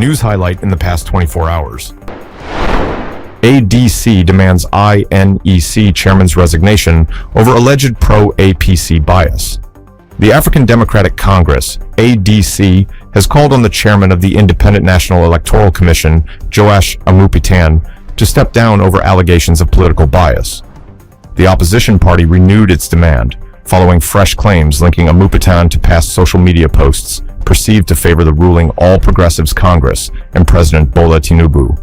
News highlight in the past 24 hours. ADC demands INEC chairman's resignation over alleged pro-APC bias. The African Democratic Congress, ADC, has called on the chairman of the Independent National Electoral Commission, Joash Amupitan, to step down over allegations of political bias. The opposition party renewed its demand, following fresh claims linking Amupitan to past social media posts perceived to favor the ruling All Progressives Congress and President Bola Tinubu.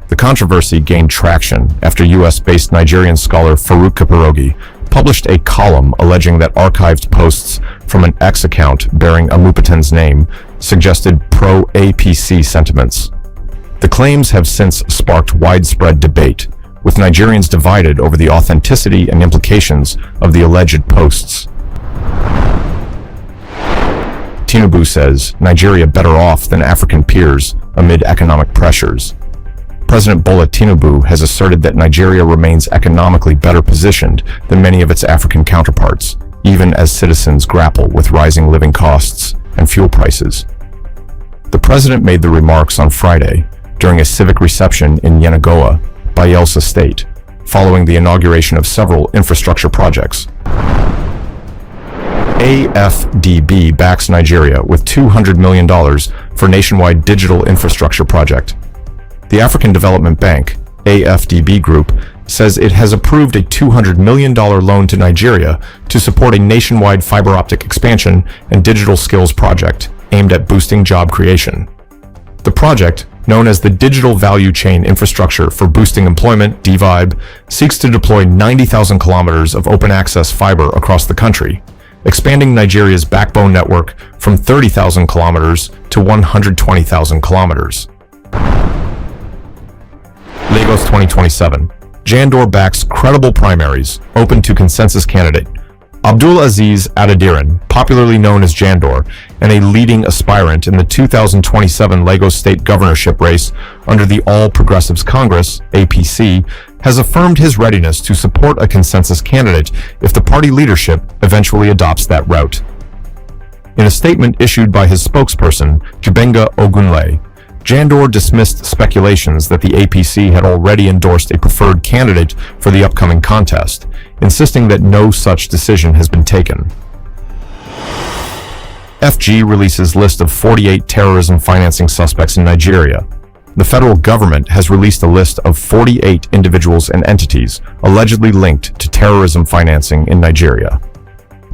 The controversy gained traction after US-based Nigerian scholar Farouk Kapirogi published a column alleging that archived posts from an X account bearing Amupitan's name suggested pro-APC sentiments. The claims have since sparked widespread debate, with Nigerians divided over the authenticity and implications of the alleged posts. Tinubu says Nigeria better off than African peers amid economic pressures. President Bola Tinubu has asserted that Nigeria remains economically better positioned than many of its African counterparts, even as citizens grapple with rising living costs and fuel prices. The president made the remarks on Friday during a civic reception in Yenagoa, Bayelsa State, following the inauguration of several infrastructure projects. AFDB backs Nigeria with $200 million for nationwide digital infrastructure project. The African Development Bank, AFDB Group, says it has approved a $200 million loan to Nigeria to support a nationwide fiber optic expansion and digital skills project aimed at boosting job creation. The project, known as the Digital Value Chain Infrastructure for Boosting Employment, DVIBE, seeks to deploy 90,000 kilometers of open access fiber across the country, expanding Nigeria's backbone network from 30,000 kilometers to 120,000 kilometers. Lagos 2027. Jandor backs credible primaries, open to consensus candidate. Abdul Aziz Adediran, popularly known as Jandor, and a leading aspirant in the 2027 Lagos state governorship race under the All Progressives Congress, APC, has affirmed his readiness to support a consensus candidate if the party leadership eventually adopts that route. In a statement issued by his spokesperson, Jubenga Ogunle, Jandor dismissed speculations that the APC had already endorsed a preferred candidate for the upcoming contest, insisting that no such decision has been taken. FG releases list of 48 terrorism financing suspects in Nigeria. The federal government has released a list of 48 individuals and entities allegedly linked to terrorism financing in Nigeria.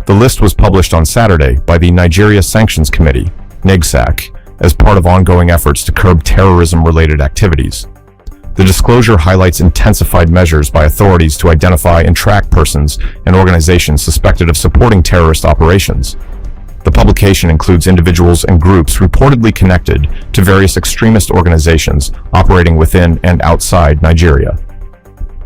The list was published on Saturday by the Nigeria Sanctions Committee, NIGSAC, as part of ongoing efforts to curb terrorism-related activities. The disclosure highlights intensified measures by authorities to identify and track persons and organizations suspected of supporting terrorist operations. The publication includes individuals and groups reportedly connected to various extremist organizations operating within and outside Nigeria.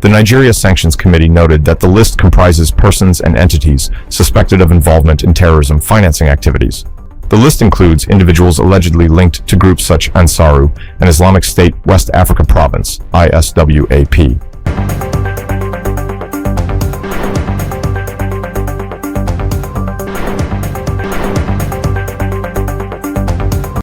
The Nigeria Sanctions Committee noted that the list comprises persons and entities suspected of involvement in terrorism financing activities. The list includes individuals allegedly linked to groups such as Ansaru and Islamic State West Africa Province, ISWAP.